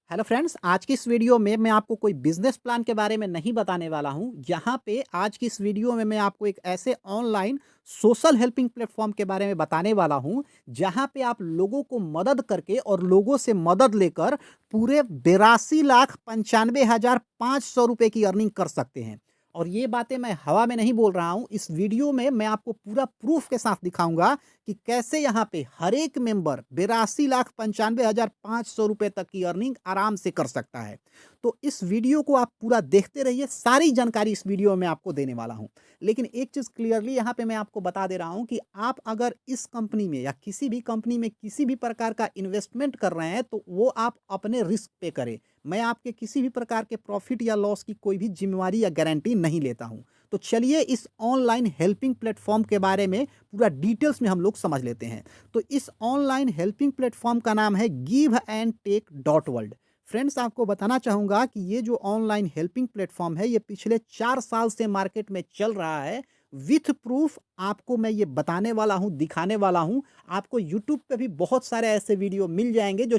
Hello friends, आज की इस वीडियो में मैं आपको कोई बिजनेस प्लान के बारे में नहीं बताने वाला हूं। यहाँ पे आज की इस वीडियो में मैं आपको एक ऐसे ऑनलाइन सोशल हेल्पिंग प्लेटफॉर्म के बारे में बताने वाला हूं, जहां पे आप लोगों को मदद करके और लोगों से मदद लेकर पूरे 82,95,500 रुपए की अर्निंग कर सकते हैं। और ये बातें मैं हवा में नहीं बोल रहा हूं। इस वीडियो में मैं आपको पूरा प्रूफ के साथ दिखाऊंगा कि कैसे यहाँ पे हर एक मेंबर 82,95,500 रुपए तक की अर्निंग आराम से कर सकता है। तो इस वीडियो को आप पूरा देखते रहिए, सारी जानकारी इस वीडियो में आपको देने वाला हूं। लेकिन एक चीज क्लियरली यहाँ पे मैं आपको बता दे रहा हूं कि आप अगर इस कंपनी में या किसी भी कंपनी में किसी भी प्रकार का इन्वेस्टमेंट कर रहे हैं तो वो आप अपने रिस्क पे करें। मैं आपके किसी भी प्रकार के प्रॉफिट या लॉस की कोई भी जिम्मेवारी या गारंटी नहीं लेता हूं। तो चलिए इस ऑनलाइन हेल्पिंग प्लेटफॉर्म के बारे में पूरा डिटेल्स में हम लोग समझ लेते हैं। तो इस ऑनलाइन हेल्पिंग प्लेटफॉर्म का नाम है give and take dot world. Friends, आपको बताना चाहूँगा कि ये जो ऑनलाइन हेल्पिंग प्लेटफॉर्म है, ये पिछले 4 साल से मार्केट में चल रहा है। विथ प्रूफ आपको मैं ये बताने वाला हूँ, दिखाने वाला हूँ। आपको यूट्यूब पे भी बहुत सारे ऐसे वीडियो मिल जाएंगे जो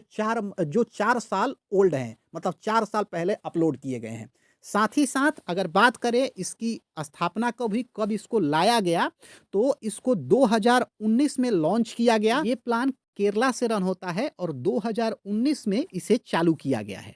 4 साल ओल्ड हैं, मतलब 4 साल पहले अपलोड किए गए हैं। साथ ही साथ अगर बात करें इसकी स्थापना कब इसको लाया गया, तो इसको 2019 में लॉन्च किया गया। ये प्लान केरला से रन होता है और 2019 में इसे चालू किया गया है।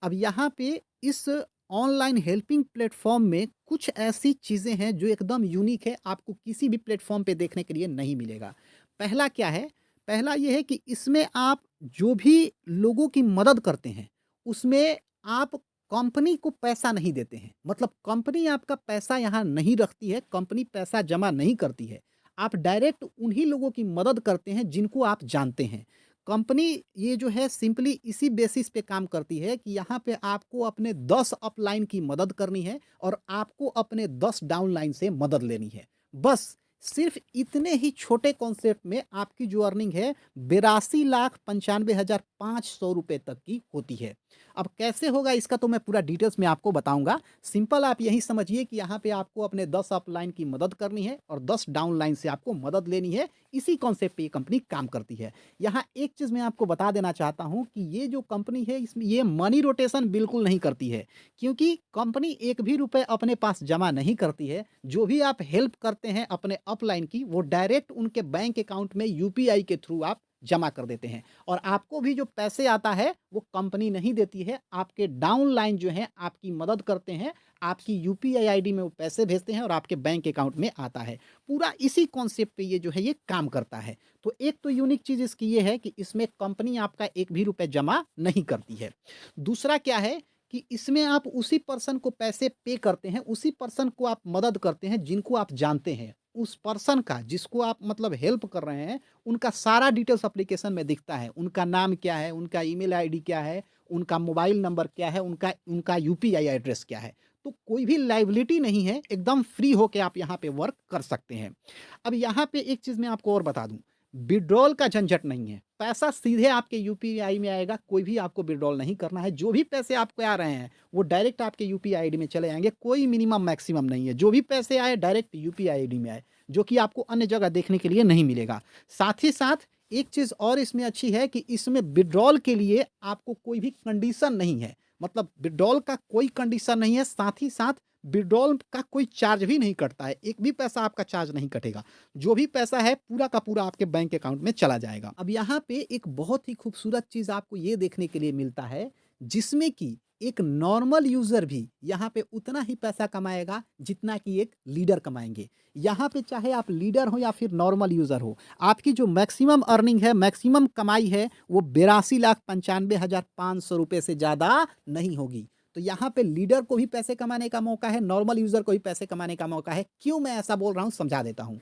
अब यहाँ पे इस ऑनलाइन हेल्पिंग प्लेटफॉर्म में कुछ ऐसी चीज़ें हैं जो एकदम यूनिक है, आपको किसी भी प्लेटफॉर्म पे देखने के लिए नहीं मिलेगा। पहला क्या है? पहला ये है कि इसमें आप जो भी लोगों की मदद करते हैं, उसमें आप कंपनी को पैसा नहीं देते हैं। मतलब कंपनी आपका पैसा यहाँ नहीं रखती है, कंपनी पैसा जमा नहीं करती है। आप डायरेक्ट उन्हीं लोगों की मदद करते हैं जिनको आप जानते हैं। कंपनी ये जो है सिंपली इसी बेसिस पे काम करती है कि यहाँ पे आपको अपने 10 अपलाइन की मदद करनी है और आपको अपने 10 डाउनलाइन से मदद लेनी है। बस सिर्फ इतने ही छोटे कॉन्सेप्ट में आपकी जो अर्निंग है 82,95,500 रुपए तक की होती है। अब कैसे होगा इसका तो मैं पूरा डिटेल्स में आपको बताऊंगा। सिंपल आप यही समझिए कि यहाँ पे आपको अपने 10 अपलाइन की मदद करनी है और 10 डाउनलाइन से आपको मदद लेनी है। इसी कॉन्सेप्ट पे ये कंपनी काम करती है। यहाँ एक चीज़ मैं आपको बता देना चाहता हूँ कि ये जो कंपनी है इसमें ये मनी रोटेशन बिल्कुल नहीं करती है, क्योंकि कंपनी एक भी रुपए अपने पास जमा नहीं करती है। जो भी आप हेल्प करते हैं अपने अपलाइन की, वो डायरेक्ट उनके बैंक अकाउंट में यूपीआई के थ्रू आप जमा कर देते हैं और आपको भी जो पैसे आता है वो कंपनी नहीं देती है। आपके डाउनलाइन जो है आपकी मदद करते हैं, आपकी यूपीआई आईडी में वो पैसे भेजते हैं और आपके बैंक अकाउंट में आता है। पूरा इसी कॉन्सेप्ट पे ये जो है ये काम करता है। तो एक तो यूनिक चीज़ इसकी ये है कि इसमें कंपनी आपका एक भी रुपए जमा नहीं करती है। दूसरा क्या है कि इसमें आप उसी पर्सन को पैसे पे करते हैं, उसी पर्सन को आप मदद करते हैं जिनको आप जानते हैं। उस पर्सन का जिसको आप मतलब हेल्प कर रहे हैं, उनका सारा डिटेल्स एप्लीकेशन में दिखता है। उनका नाम क्या है, उनका ईमेल आईडी क्या है, उनका मोबाइल नंबर क्या है, उनका उनका यूपीआई एड्रेस क्या है। तो कोई भी लायबिलिटी नहीं है, एकदम फ्री होके आप यहाँ पे वर्क कर सकते हैं। अब यहाँ पे एक चीज़ मैं आपको और बता दूँ, विथड्रॉल का झंझट नहीं है। पैसा सीधे आपके यूपीआई में आएगा, कोई भी आपको विथड्रॉल नहीं करना है। जो भी पैसे आपको आ रहे हैं, वो डायरेक्ट आपके यूपीआई आईडी में चले आएँगे, कोई मिनिमम मैक्सिमम नहीं है। जो भी पैसे आए डायरेक्ट यूपीआई आईडी में आए, जो कि आपको अन्य जगह देखने के लिए नहीं मिलेगा। साथ ही साथ एक चीज़ और इसमें अच्छी है कि इसमें विथड्रॉल के लिए आपको कोई भी कंडीशन नहीं है। मतलब विथड्रॉल का कोई कंडीशन नहीं है, साथ ही साथ विथड्रॉल का कोई चार्ज भी नहीं कटता है। एक भी पैसा आपका चार्ज नहीं कटेगा। जो भी पैसा है पूरा का पूरा आपके बैंक अकाउंट में चला जाएगा। अब यहाँ पे एक बहुत ही खूबसूरत चीज़ आपको ये देखने के लिए मिलता है, जिसमें कि एक नॉर्मल यूज़र भी यहाँ पे उतना ही पैसा कमाएगा जितना कि एक लीडर कमाएँगे। यहाँ पे चाहे आप लीडर हो या फिर नॉर्मल यूज़र हो, आपकी जो मैक्सिमम अर्निंग है, मैक्सिमम कमाई है, वो 82,95,500 रुपए से ज़्यादा नहीं होगी। तो यहाँ पे लीडर को भी पैसे कमाने का मौका है, नॉर्मल यूज़र को भी पैसे कमाने का मौका है। क्यों मैं ऐसा बोल रहा हूँ, समझा देता हूँ।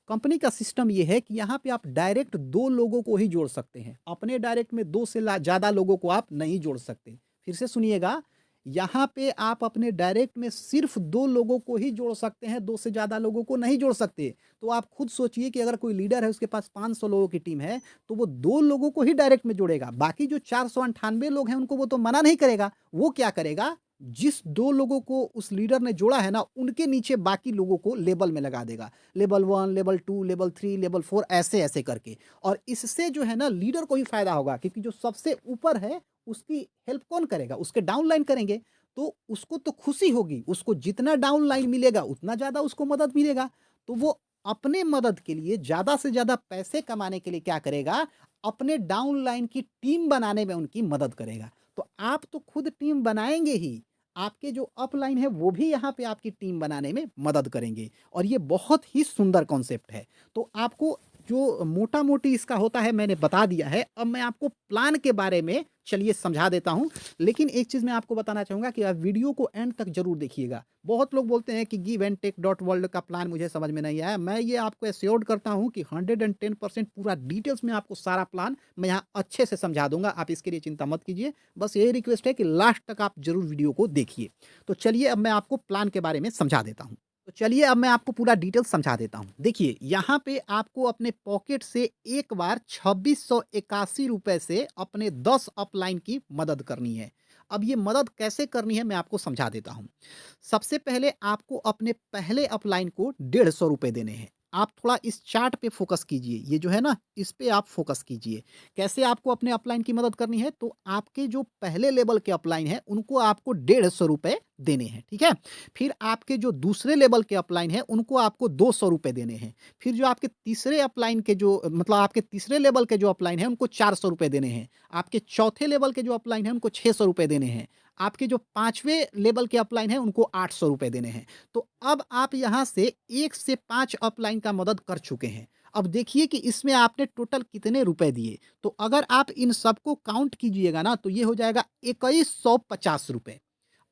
कंपनी का सिस्टम ये है कि यहाँ पे आप डायरेक्ट 2 लोगों को ही जोड़ सकते हैं। अपने डायरेक्ट में 2 से ज़्यादा लोगों को आप नहीं जोड़ सकते। फिर से सुनिएगा, यहाँ पे आप अपने डायरेक्ट में सिर्फ 2 लोगों को ही जोड़ सकते हैं, 2 से ज़्यादा लोगों को नहीं जोड़ सकते। तो आप खुद सोचिए कि अगर कोई लीडर है, उसके पास 500 लोगों की टीम है, तो वो 2 लोगों को ही डायरेक्ट में जोड़ेगा। बाकी जो 498 लोग हैं, उनको वो तो मना नहीं करेगा। वो क्या करेगा, जिस 2 लोगों को उस लीडर ने जोड़ा है ना, उनके नीचे बाकी लोगों को लेबल में लगा देगा। लेबल 1, लेबल 2, लेबल 3, लेबल 4, ऐसे-ऐसे करके। और इससे जो है ना लीडर को ही फ़ायदा होगा, क्योंकि जो सबसे ऊपर है उसकी हेल्प कौन करेगा? उसके डाउनलाइन करेंगे। तो उसको तो खुशी होगी, उसको जितना डाउनलाइन मिलेगा उतना ज़्यादा उसको मदद मिलेगा। तो वो अपने मदद के लिए ज़्यादा से ज़्यादा पैसे कमाने के लिए क्या करेगा? अपने डाउनलाइन की टीम बनाने में उनकी मदद करेगा। तो आप तो खुद टीम बनाएँगे ही, आपके जो अपलाइन है वो भी यहाँ पे आपकी टीम बनाने में मदद करेंगे और ये बहुत ही सुंदर कॉन्सेप्ट है। तो आपको जो मोटा-मोटी इसका होता है मैंने बता दिया है। अब मैं आपको प्लान के बारे में चलिए समझा देता हूँ। लेकिन एक चीज़ मैं आपको बताना चाहूँगा कि आप वीडियो को एंड तक ज़रूर देखिएगा। बहुत लोग बोलते हैं कि give and take dot world का प्लान मुझे समझ में नहीं आया। मैं ये आपको एश्योर्ड करता हूँ कि 110% पूरा डिटेल्स में आपको सारा प्लान मैं यहाँ अच्छे से समझा दूँगा। आप इसके लिए चिंता मत कीजिए। बस यही रिक्वेस्ट है कि लास्ट तक आप ज़रूर वीडियो को देखिए। तो चलिए अब मैं आपको प्लान के बारे में समझा देता हूँ। तो चलिए अब मैं आपको पूरा डिटेल समझा देता हूँ। देखिए यहाँ पे आपको अपने पॉकेट से एक बार ₹2681 से अपने 10 अपलाइन की मदद करनी है। अब ये मदद कैसे करनी है मैं आपको समझा देता हूँ। सबसे पहले आपको अपने पहले अपलाइन को ₹150 देने हैं। आप थोड़ा इस चार्ट पे फ़ोकस कीजिए, ये जो है ना इस पे आप फ़ोकस कीजिए। कैसे आपको अपने अपलाइन की मदद करनी है? तो आपके जो पहले लेवल के अपलाइन हैं उनको आपको ₹150 देने हैं, ठीक है? फिर आपके जो दूसरे लेवल के अपलाइन हैं उनको आपको ₹200 देने हैं। फिर जो आपके तीसरे अपलाइन के जो मतलब आपके तीसरे लेवल के जो अपलाइन हैं उनको ₹400 देने हैं। आपके चौथे लेवल के जो अपलाइन हैं उनको ₹600 देने हैं। आपके जो 5वें लेवल के अपलाइन हैं उनको ₹800 देने हैं। तो अब आप यहाँ से 1 से 5 अपलाइन का मदद कर चुके हैं। अब देखिए कि इसमें आपने टोटल कितने रुपए दिए। तो अगर आप इन सबको काउंट कीजिएगा ना तो ये हो जाएगा ₹2150।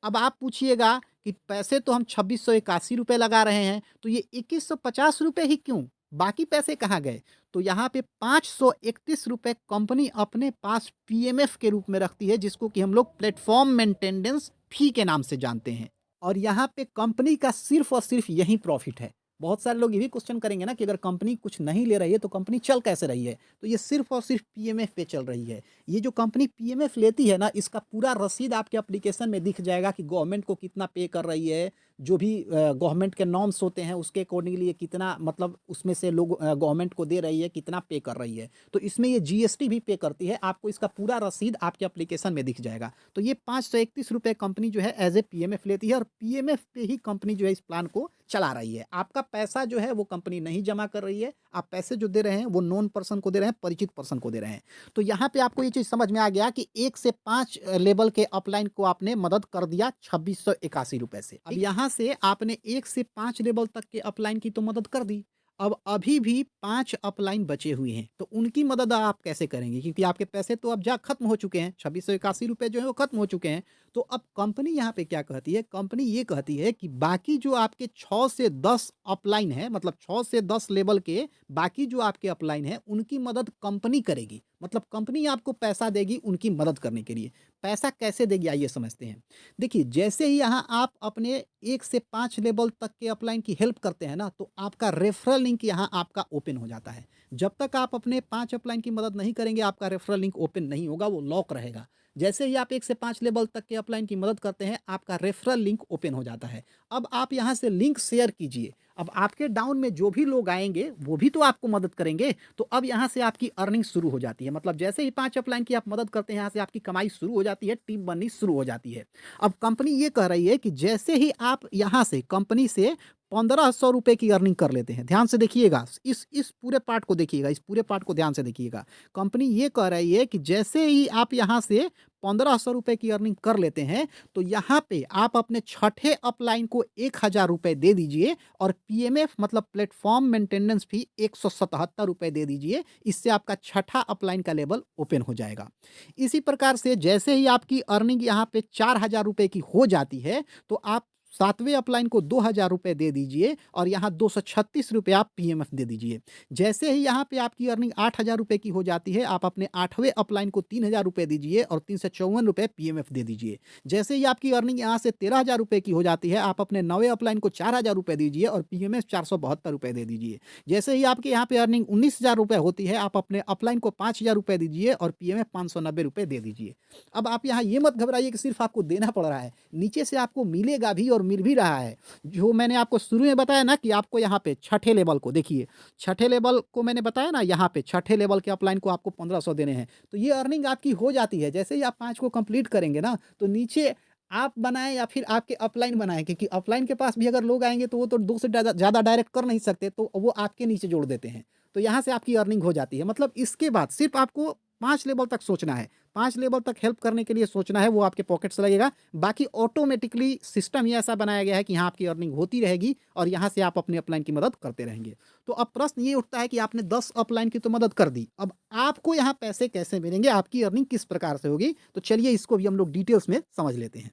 अब आप पूछिएगा कि पैसे तो हम ₹2681 लगा रहे हैं, तो ये ₹2150 ही क्यों? बाकी पैसे कहाँ गए? तो यहाँ पे ₹531 कंपनी अपने पास पीएमएफ के रूप में रखती है, जिसको कि हम लोग प्लेटफ़ॉर्म मेंटेनेंस फ़ी के नाम से जानते हैं। और यहाँ पे कंपनी का सिर्फ़ और सिर्फ़ यही प्रॉफ़िट है। बहुत सारे लोग ये भी क्वेश्चन करेंगे ना कि अगर कंपनी कुछ नहीं ले रही है, तो कंपनी चल कैसे रही है? तो ये सिर्फ़ और सिर्फ़ पीएमएफ पे चल रही है। ये जो कंपनी पीएमएफ लेती है ना, इसका पूरा रसीद आपके एप्लीकेशन में दिख जाएगा कि गवर्नमेंट को कितना पे कर रही है, जो भी गवर्नमेंट के नॉर्म्स होते हैं उसके अकॉर्डिंगली ये कितना मतलब उसमें से लोग गवर्नमेंट को दे रही है, कितना पे कर रही है। तो इसमें ये जीएसटी भी पे करती है, आपको इसका पूरा रसीद आपके एप्लीकेशन में दिख जाएगा। तो ये ₹531 कंपनी जो है एज़ ए पीएमएफ लेती है और पीएमएफ पे ही कंपनी जो है इस प्लान को चला रही है। आपका पैसा जो है वो कंपनी नहीं जमा कर रही है, आप पैसे जो दे रहे हैं वो नोन पर्सन को दे रहे हैं, परिचित पर्सन को दे रहे हैं। तो यहाँ पे आपको ये चीज़ समझ में आ गया कि 1 से 5 लेवल के अपलाइन को आपने मदद कर दिया ₹2681 से। अब यहाँ से आपने 1 से 5 लेवल तक के अपलाइन की तो मदद कर दी। अब अभी भी 5 अपलाइन बचे हुए हैं, तो उनकी मदद आप कैसे करेंगे? क्योंकि आपके पैसे तो अब जा खत्म हो चुके हैं, ₹2681 जो है वो खत्म हो चुके हैं। तो अब कंपनी यहाँ पे क्या कहती है? कंपनी ये कहती है कि बाकी जो आपके 6 से 10 अपलाइन है, मतलब 6 से 10 लेवल के बाकी जो आपके अपलाइन है, उनकी मदद कंपनी करेगी। मतलब कंपनी आपको पैसा देगी उनकी मदद करने के लिए। पैसा कैसे देगी आइए समझते हैं। देखिए जैसे ही यहाँ आप अपने 1 से 5 लेवल तक के अपलाइन की हेल्प करते हैं ना, तो आपका रेफरल लिंक यहाँ आपका ओपन हो जाता है। जब तक आप अपने 5 अपलाइन की मदद नहीं करेंगे, आपका रेफरल लिंक ओपन नहीं होगा, वो लॉक रहेगा। जैसे ही आप 1 से 5 लेवल तक के अपलाइन की मदद करते हैं, आपका रेफरल लिंक ओपन हो जाता है। अब आप यहाँ से लिंक शेयर कीजिए। अब आपके डाउन में जो भी लोग आएँगे, वो भी तो आपको मदद करेंगे। तो अब यहाँ से आपकी अर्निंग शुरू हो जाती है। मतलब जैसे ही 5 अपलाइन की आप मदद करते हैं, यहाँ से आपकी कमाई शुरू हो जाती है, टीम बननी शुरू हो जाती है। अब कंपनी ये कह रही है कि जैसे ही आप यहाँ से कंपनी से ₹1500 की अर्निंग कर लेते हैं, ध्यान से देखिएगा, इस पूरे पार्ट को देखिएगा, इस पूरे पार्ट को ध्यान से देखिएगा। कंपनी ये कह रही है कि जैसे ही आप यहाँ से ₹1500 की अर्निंग कर लेते हैं, तो यहाँ पे आप अपने छठे अपलाइन को ₹1000 दे दीजिए और पीएमएफ मतलब प्लेटफ़ॉर्म मेंटेनेंस फी ₹177 दे दीजिए। इससे आपका छठा अपलाइन का लेवल ओपन हो जाएगा। इसी प्रकार से जैसे ही आपकी अर्निंग यहाँ पे ₹4000 की हो जाती है, तो आप 7वें अपलाइन को ₹2000 दे दीजिए और यहाँ ₹236 आप पीएमएफ दे दीजिए। जैसे ही यहाँ पे आपकी अर्निंग ₹8000 की हो जाती है, आप अपने 8वें अपलाइन को ₹3000 दीजिए और ₹354 पीएमएफ दे दीजिए। जैसे ही आपकी अर्निंग यहाँ से ₹13000 की हो जाती है, आप अपने 9वें अपलाइन को ₹4000 दीजिए और पीएमएफ ₹472 दे दीजिए। जैसे ही आपके यहाँ पे अर्निंग ₹19000 होती है, आप अपने अपलाइन को ₹5000 दीजिए और पीएमएफ ₹590 दे दीजिए। अब आप यहाँ ये मत घबराइए कि सिर्फ़ आपको देना पड़ रहा है, नीचे से आपको मिलेगा भी और और मिल भी रहा है। जो मैंने आपको शुरू में बताया ना कि आपको यहाँ पे छठे लेवल को देखिए, छठे लेवल को मैंने बताया ना, यहाँ पे छठे लेवल के अपलाइन को आपको 1500 देने हैं। तो ये अर्निंग आपकी हो जाती है। जैसे ही आप 5 को कंप्लीट करेंगे ना, तो नीचे आप बनाएँ या फिर आपके अपलाइन बनाएँ, क्योंकि अपलाइन के पास भी अगर लोग आएँगे तो वो तो 2 से ज़्यादा डायरेक्ट कर नहीं सकते, तो वो आपके नीचे जोड़ देते हैं। तो यहाँ से आपकी अर्निंग हो जाती है। मतलब इसके बाद सिर्फ़ आपको 5 लेवल तक सोचना है। 5 लेवल तक हेल्प करने के लिए सोचना है, वो आपके पॉकेट से लगेगा। बाकी ऑटोमेटिकली सिस्टम ही ऐसा बनाया गया है कि यहाँ आपकी अर्निंग होती रहेगी और यहाँ से आप अपने अपलाइन की मदद करते रहेंगे। तो अब प्रश्न ये उठता है कि आपने 10 अपलाइन की तो मदद कर दी, अब आपको यहाँ पैसे कैसे मिलेंगे, आपकी अर्निंग किस प्रकार से होगी? तो चलिए इसको भी हम लोग डिटेल्स में समझ लेते हैं।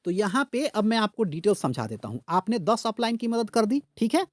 तो यहाँ पे अब मैं आपको डिटेल समझा देता हूँ। आपने 10 अपलाइन की मदद कर दी, ठीक है?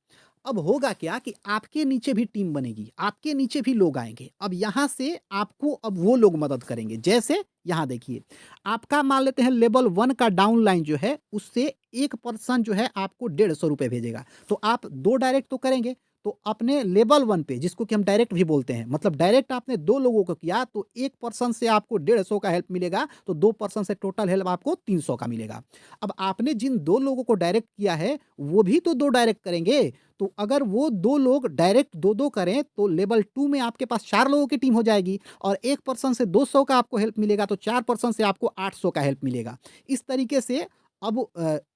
अब होगा क्या कि आपके नीचे भी टीम बनेगी, आपके नीचे भी लोग आएँगे। अब यहाँ से आपको अब वो लोग मदद करेंगे। जैसे यहाँ देखिए, आपका मान लेते हैं लेवल 1 का डाउनलाइन जो है, उससे एक पर्सन जो है आपको ₹150 भेजेगा। तो आप 2 डायरेक्ट तो करेंगे, तो अपने लेवल 1 पे, जिसको कि हम डायरेक्ट भी बोलते हैं, मतलब डायरेक्ट आपने 2 लोगों को किया तो 1 पर्सन से आपको 150 का हेल्प मिलेगा, तो 2 पर्सन से टोटल हेल्प आपको 300 का मिलेगा। अब आपने जिन 2 लोगों को डायरेक्ट किया है, वो भी तो 2 डायरेक्ट करेंगे, तो अगर वो 2 लोग डायरेक्ट 2-2 करें, तो लेवल 2 में आपके पास 4 लोगों की टीम हो जाएगी और 1 पर्सन से 200 का आपको हेल्प मिलेगा, तो 4 पर्सन से आपको 800 का हेल्प मिलेगा। इस तरीके से अब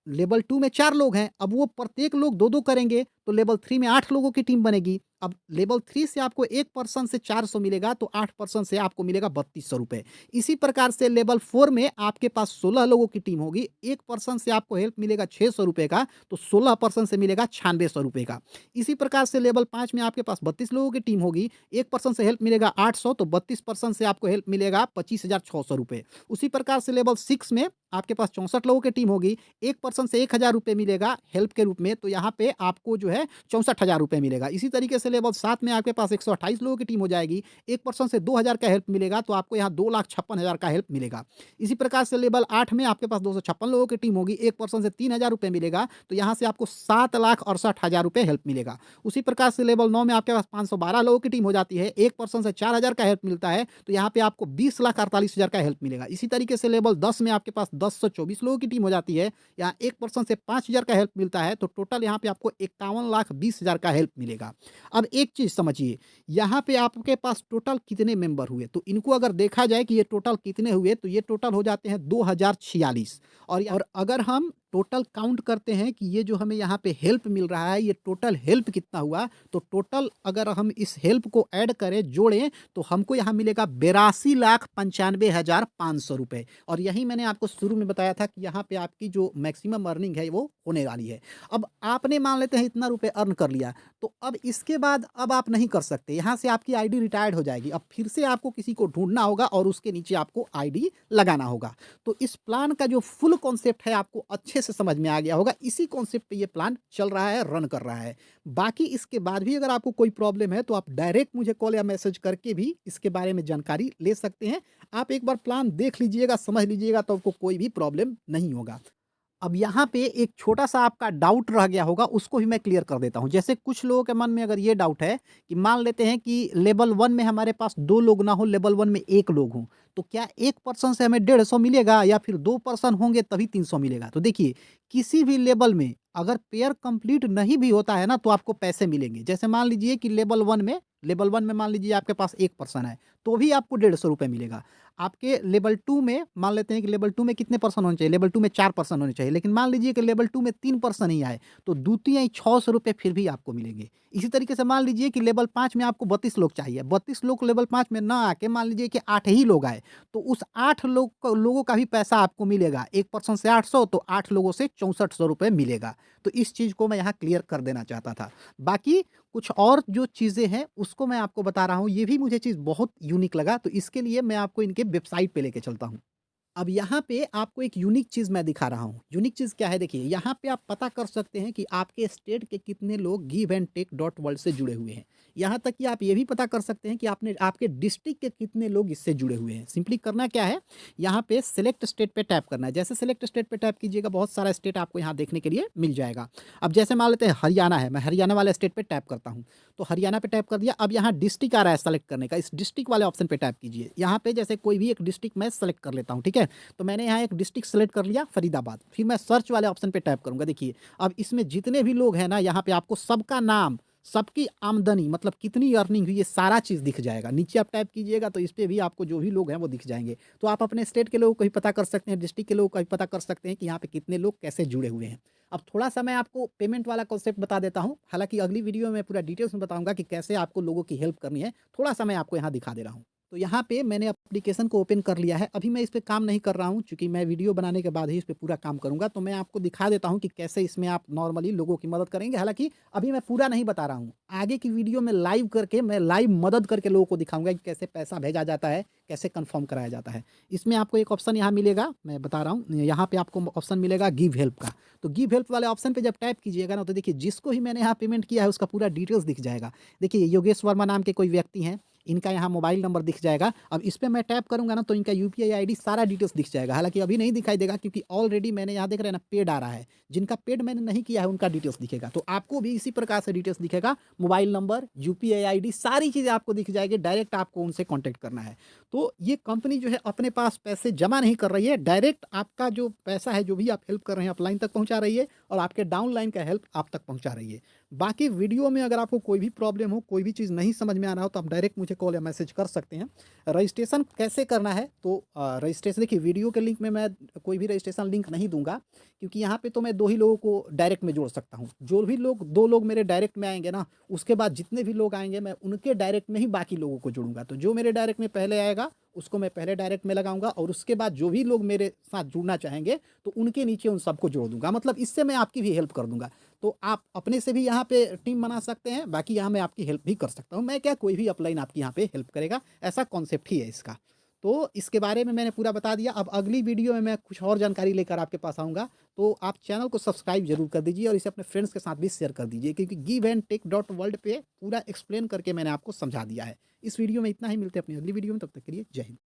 लेवल 2 में 4 लोग हैं, अब वो प्रत्येक लोग 2-2 करेंगे, तो लेवल 3 में 8 लोगों की टीम बनेगी। अब लेवल 3 से आपको 1 पर्सन से 400 मिलेगा, तो 8 पर्सन से आपको मिलेगा ₹3200। इसी प्रकार से लेवल 4 में आपके पास 16 लोगों की टीम होगी, 1 पर्सन से आपको हेल्प मिलेगा ₹600 का, तो 16 पर्सन से मिलेगा ₹9600 का। इसी प्रकार से लेवल 5 में आपके पास 32 लोगों की टीम होगी, 1 पर्सन से हेल्प मिलेगा 800, तो 32 पर्सन से आपको हेल्प मिलेगा ₹25600। उसी प्रकार से लेवल 6 में आपके पास 64 लोगों की टीम होगी, 1 पर्सन से ₹1000 मिलेगा हेल्प के रूप में, तो यहाँ पे आपको जो है ₹64000 मिलेगा। इसी तरीके से लेवल 7 में आपके पास 128 लोगों की टीम हो जाएगी, 1 पर्सन से 2000 का हेल्प मिलेगा, तो आपको यहाँ 2,56,000 का हेल्प मिलेगा। इसी प्रकार से लेवल 8 में आपके पास 256 लोगों की टीम होगी, 1 पर्सन से ₹3000 मिलेगा, तो यहाँ से आपको ₹7,68,000 हेल्प मिलेगा। उसी प्रकार से लेवल 9 में आपके पास 512 लोगों की टीम हो जाती है, 1 पर्सन से 4000 का हेल्प मिलता है, तो यहाँ पे आपको 20,48,000 का हेल्प मिलेगा। इसी तरीके से लेवल 10 में आपके पास 1024 लोगों की टीम हो जाती है, यहाँ 1 पर्सन से 5000 का हेल्प मिलता है, तो टोटल यहाँ पे आपको 51,20,000 का हेल्प मिलेगा। अब एक चीज़ समझिए, यहाँ पे आपके पास टोटल कितने मेंबर हुए, तो इनको अगर देखा जाए कि ये टोटल कितने हुए, तो ये टोटल हो जाते हैं 2046। और अगर हम टोटल काउंट करते हैं कि ये जो हमें यहाँ पे हेल्प मिल रहा है, ये टोटल हेल्प कितना हुआ, तो टोटल अगर हम इस हेल्प को ऐड करें, जोड़ें, तो हमको यहाँ मिलेगा ₹82,95,500। और यही मैंने आपको शुरू में बताया था कि यहाँ पे आपकी जो मैक्सिमम अर्निंग है वो होने वाली है। अब आपने मान लेते हैं इतना रुपए अर्न कर लिया, तो अब इसके बाद अब आप नहीं कर सकते, यहाँ से आपकी आईडी रिटायर्ड हो जाएगी। अब फिर से आपको किसी को ढूँढना होगा और उसके नीचे आपको आईडी लगाना होगा। तो इस प्लान का जो फुल कॉन्सेप्ट है आपको अच्छे से समझ में आ गया होगा। इसी कॉन्सेप्ट पे ये प्लान चल रहा है, रन कर रहा है। बाकी इसके बाद भी अगर आपको कोई प्रॉब्लम है, तो आप डायरेक्ट मुझे कॉल या मैसेज करके भी इसके बारे में जानकारी ले सकते हैं। आप एक बार प्लान देख लीजिएगा, समझ लीजिएगा, तो आपको कोई भी प्रॉब्लम नहीं होगा। अब यहाँ पे एक छोटा-सा आपका डाउट रह गया होगा, उसको भी मैं क्लियर कर देता हूँ। जैसे कुछ लोगों के मन में अगर ये डाउट है कि मान लेते हैं कि लेवल 1 में हमारे पास 2 लोग ना हो, लेवल 1 में 1 लोग हों, तो क्या 1 पर्सन से हमें 150 मिलेगा या फिर 2 पर्सन होंगे तभी 300 मिलेगा? तो देखिए, किसी भी लेवल में अगर पेयर कंप्लीट नहीं भी होता है ना, तो आपको पैसे मिलेंगे। जैसे मान लीजिए कि लेवल 1 में मान लीजिए आपके पास 1 पर्सन है, तो भी आपको ₹150 मिलेगा। आपके लेवल 2 में मान लेते हैं कि लेवल 2 में कितने पर्सन होने चाहिए? लेवल 2 में 4 पर्सन होने चाहिए, लेकिन मान लीजिए कि लेवल 2 में 3 पर्सन ही आए, तो दूतियाई ₹600 फिर भी आपको मिलेंगे। इसी तरीके से मान लीजिए कि लेवल 5 में आपको 32 लोग चाहिए, 32 लोग लेवल 5 में ना आके मान लीजिए कि 8 ही लोग आए, तो उस 8 लोगों का भी पैसा आपको मिलेगा। 1 पर्सन से 800, तो 8 लोगों से ₹6400 मिलेगा। तो इस चीज़ को मैं यहाँ क्लियर कर देना चाहता था। बाकी कुछ और जो चीज़ें हैं, उसको मैं आपको बता रहा हूँ, ये भी मुझे चीज़ बहुत यूनिक लगा, तो इसके लिए मैं आपको इनके वेबसाइट पे लेके चलता हूँ। अब यहाँ पे आपको एक यूनिक चीज़ मैं दिखा रहा हूँ। यूनिक चीज़ क्या है देखिए, यहाँ पे आप पता कर सकते हैं कि आपके स्टेट के कितने लोग give and take dot world से जुड़े हुए हैं। यहाँ तक कि आप ये भी पता कर सकते हैं कि आपने आपके डिस्ट्रिक्ट के कितने लोग इससे जुड़े हुए हैं। सिंपली करना क्या है, यहाँ पे सेलेक्ट स्टेट पे टैप करना है। जैसे सेलेक्ट स्टेट पे टैप कीजिएगा, बहुत सारा स्टेट आपको यहाँ देखने के लिए मिल जाएगा। अब जैसे मान लेते हैं हरियाणा है, मैं हरियाणा वाले स्टेट पे टैप करता हूँ, तो हरियाणा पे टैप कर दिया। अब यहाँ डिस्ट्रिक्ट आ रहा है सेलेक्ट करने का, इस डिस्ट्रिक्ट वाले ऑप्शन पे टैप कीजिए। यहाँ पे जैसे कोई भी एक डिस्ट्रिक्ट मैं सेलेक्ट कर लेता हूँ, ठीक है। तो मैंने यहाँ एक डिस्ट्रिक्ट सेलेक्ट कर लिया, फरीदाबाद। फिर मैं सर्च वाले ऑप्शन पे टैप करूँगा। देखिए अब इसमें जितने भी लोग हैं ना, यहाँ पे आपको सबका नाम, सबकी आमदनी, मतलब कितनी अर्निंग हुई, ये सारा चीज़ दिख जाएगा। नीचे आप टाइप कीजिएगा तो इस पे भी आपको जो भी लोग हैं वो दिख जाएंगे। तो आप अपने स्टेट के लोगों को भी पता कर सकते हैं, डिस्ट्रिक्ट के लोगों का भी पता कर सकते हैं कि यहाँ पे कितने लोग कैसे जुड़े हुए हैं। अब थोड़ा सा मैं आपको पेमेंट वाला कॉन्सेप्ट बता देता हूँ। हालांकि अगली वीडियो में पूरा डिटेल्स में बताऊंगा कि कैसे आपको लोगों की हेल्प करनी है। थोड़ा सा मैं आपको यहाँ दिखा दे रहा हूँ। तो यहाँ पे मैंने एप्लीकेशन को ओपन कर लिया है। अभी मैं इस पे काम नहीं कर रहा हूँ, क्योंकि मैं वीडियो बनाने के बाद ही इस पे पूरा काम करूँगा। तो मैं आपको दिखा देता हूँ कि कैसे इसमें आप नॉर्मली लोगों की मदद करेंगे। हालाँकि अभी मैं पूरा नहीं बता रहा हूँ, आगे की वीडियो में लाइव करके, मैं लाइव मदद करके लोगों को दिखाऊँगा कि कैसे पैसा भेजा जाता है, कैसे कन्फर्म कराया जाता है। इसमें आपको एक ऑप्शन यहाँ मिलेगा, मैं बता रहा हूँ, यहाँ पे आपको ऑप्शन मिलेगा गिव हेल्प का। तो गिव हेल्प वाले ऑप्शन पे जब टाइप कीजिएगा ना, तो देखिए जिसको ही मैंने यहाँ पेमेंट किया है उसका पूरा डिटेल्स दिख जाएगा। देखिए योगेश वर्मा नाम के कोई व्यक्ति हैं, इनका यहाँ मोबाइल नंबर दिख जाएगा। अब इस पे मैं टैप करूँगा ना, तो इनका यूपीआई आईडी सारा डिटेल्स दिख जाएगा। हालांकि अभी नहीं दिखाई देगा, क्योंकि ऑलरेडी मैंने यहाँ देख रहे हैं ना, पेड आ रहा है। जिनका पेड मैंने नहीं किया है उनका डिटेल्स दिखेगा। तो आपको भी इसी प्रकार से डिटेल्स दिखेगा, मोबाइल नंबर, यूपीआई आईडी, सारी चीज़ें आपको दिख जाएगी। डायरेक्ट आपको उनसे कॉन्टैक्ट करना है। तो ये कंपनी जो है अपने पास पैसे जमा नहीं कर रही है, डायरेक्ट आपका जो पैसा है, जो भी आप हेल्प कर रहे हैं, अपलाइन तक पहुँचा रही है, और आपके डाउनलाइन का हेल्प आप तक पहुँचा रही है। बाकी वीडियो में अगर आपको कोई भी प्रॉब्लम हो, कोई भी चीज़ नहीं समझ में आ रहा हो, तो आप डायरेक्ट मुझे कॉल या मैसेज कर सकते हैं। रजिस्ट्रेशन कैसे करना है, तो रजिस्ट्रेशन देखिए, वीडियो के लिंक में मैं कोई भी रजिस्ट्रेशन लिंक नहीं दूंगा, क्योंकि यहाँ पे तो मैं 2 ही लोगों को डायरेक्ट में जोड़ सकता हूँ। जो भी लोग 2 लोग मेरे डायरेक्ट में आएंगे ना, उसके बाद जितने भी लोग आएंगे मैं उनके डायरेक्ट में ही बाकी लोगों को जोड़ूंगा। तो जो मेरे डायरेक्ट में पहले आएगा उसको मैं पहले डायरेक्ट में लगाऊंगा, और उसके बाद जो भी लोग मेरे साथ जुड़ना चाहेंगे तो उनके नीचे उन सबको जोड़ दूंगा। मतलब इससे मैं आपकी भी हेल्प कर दूंगा। तो आप अपने से भी यहाँ पे टीम बना सकते हैं, बाकी यहाँ मैं आपकी हेल्प भी कर सकता हूँ। मैं क्या, कोई भी अपलाइन आपकी यहाँ पे हेल्प करेगा, ऐसा कॉन्सेप्ट ही है इसका। तो इसके बारे में मैंने पूरा बता दिया। अब अगली वीडियो में मैं कुछ और जानकारी लेकर आपके पास आऊँगा। तो आप चैनल को सब्सक्राइब जरूर कर दीजिए, और इसे अपने फ्रेंड्स के साथ भी शेयर कर दीजिए, क्योंकि giveandtake.world पे पूरा एक्सप्लेन करके मैंने आपको समझा दिया है। इस वीडियो में इतना ही, मिलते हैं अपनी अगली वीडियो में, तब तक के लिए जय हिंद।